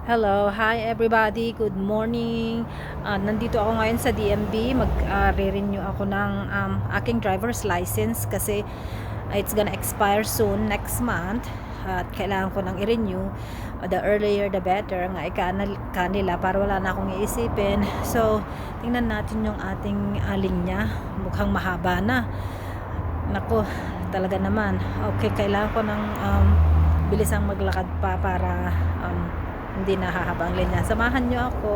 Hello, hi everybody. Good morning. Nandito ako ngayon sa DMV. Mag-renew ako ng aking driver's license kasi it's gonna expire soon next month at kailangan ko nang i-renew. The earlier the better nga kanila para wala na akong iisipin. So, tingnan natin yung ating linya. Mukhang mahaba na. Nako, talaga naman. Okay, kailangan ko ng bilisang maglakad pa para hindi nahahaba ang linya. Samahan nyo ako.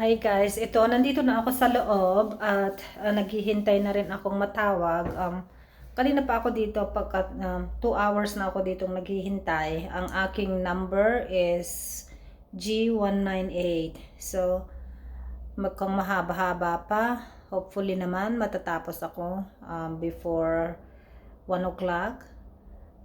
Hi guys, ito nandito na ako sa loob at naghihintay na rin akong matawag. Kanina pa ako dito pagka 2 hours na ako dito naghihintay. Ang aking number is G198. So magkang mahaba-haba pa. Hopefully naman matatapos ako before 1 o'clock.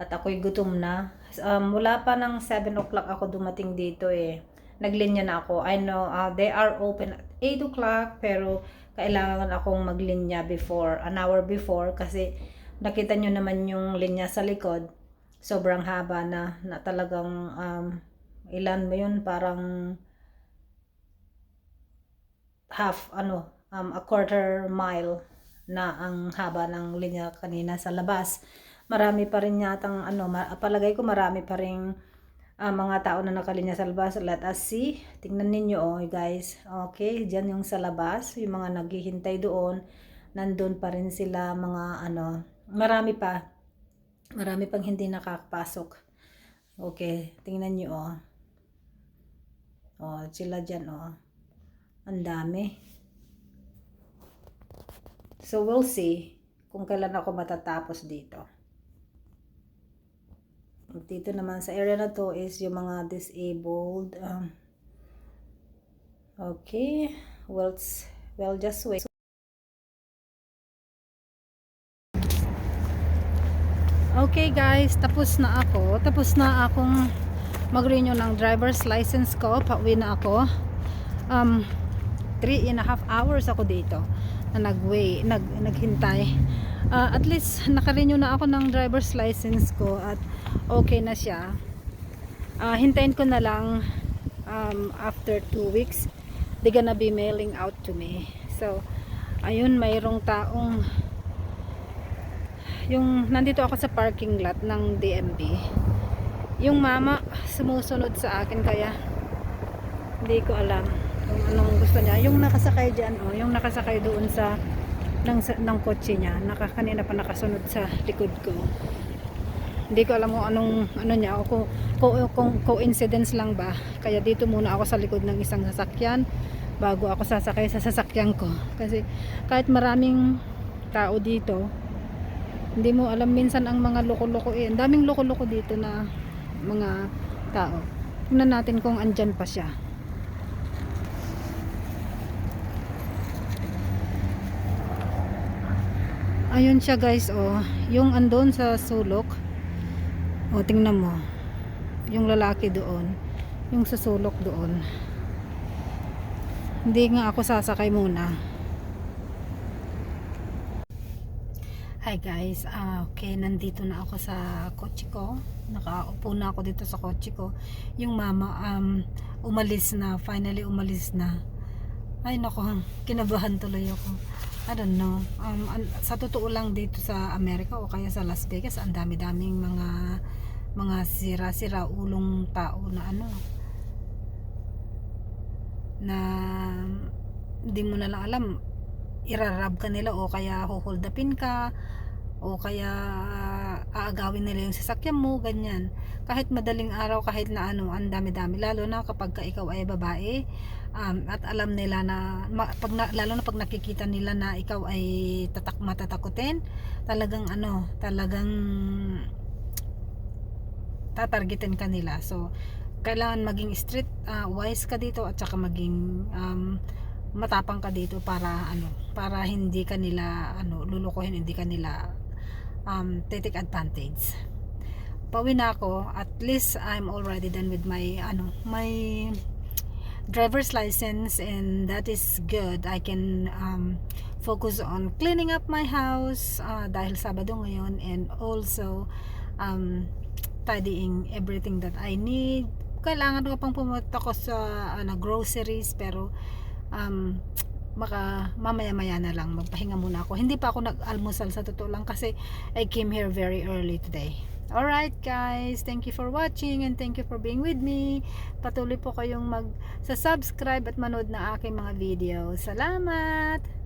At ako'y gutom na. Mula pa ng 7 o'clock ako dumating dito eh. Naglinya na ako. I know they are open at 8 o'clock pero kailangan akong maglinya before, an hour before kasi nakita nyo naman yung linya sa likod. Sobrang haba na talagang ilan mo yun, parang a quarter mile na ang haba ng linya kanina sa labas. Marami pa rin yatang palagay ko marami pa rin mga tao na nakalinya sa labas. Let us see. Tingnan ninyo guys. Okay, dyan yung sa labas, yung mga naghihintay doon. Nandun pa rin sila mga marami pa. Marami pang hindi nakakapasok. Okay, tingnan nyo sila dyan Ang dami. So we'll see kung kailan ako matatapos dito. Dito naman sa area na to is yung mga disabled. Okay, well just wait. Okay guys, tapos na ako. Tapos na akong mag-renew ng driver's license ko. Pauwi na ako. 3.5 hours ako dito na naghintay. At least naka-renew na ako ng driver's license ko at okay na siya. Hintayin ko na lang after 2 weeks they gonna be mailing out to me. So ayun, mayroong taong yung nandito ako sa parking lot ng DMV, yung mama sumusunod sa akin kaya hindi ko alam kung anong gusto niya. Yung nakasakay dyan yung nakasakay doon sa ng kotse niya, kanina pa nakasunod sa likod ko. Hindi ko alam kung anong niya o kung coincidence lang ba. Kaya dito muna ako sa likod ng isang sasakyan bago ako sasakay sa sasakyan ko. Kasi kahit maraming tao dito, hindi mo alam minsan ang mga loko-loko Ang daming loko-loko dito na mga tao. Tingnan natin kung andyan pa siya. Ayun siya guys yung andon sa sulok. Tingnan mo. Yung lalaki doon. Yung sa sulok doon. Hindi nga ako sasakay muna. Hi guys, okay, nandito na ako sa kotse ko. Nakaupo na ako dito sa kotse ko. Yung mama umalis na, finally umalis na. Ay nako, kinabahan tuloy ako. I don't know. Sa totoo lang dito sa Amerika o kaya sa Las Vegas, ang dami-daming mga sira-sira ulong tao na na hindi mo na lang alam, irarab ka nila o kaya huholdapin ka o kaya aagawin nila yung sasakyan mo, ganyan. Kahit madaling araw, kahit na ano, ang dami-dami, lalo na kapag ka ikaw ay babae, at alam nila na, lalo na pag nakikita nila na ikaw ay matatakutin, talagang ano, talagang tatargetin ka nila. So kailangan maging street wise ka dito, at saka maging matapang ka dito para ano, para hindi ka nila ano, lulukuhin, hindi ka nila take advantage. Pauwi na ako. At least I'm already done with my ano, my driver's license, and that is good. I can focus on cleaning up my house dahil Sabado ngayon, and also tidying everything that I need. Kailangan ko pang pumunta ko sa groceries, pero mamaya-maya na lang, magpahinga muna ako. Hindi pa ako nag-almusal sa totoo lang, kasi I came here very early today. Alright guys, thank you for watching and thank you for being with me. Patuloy po kayong subscribe at manood na aking mga video. Salamat!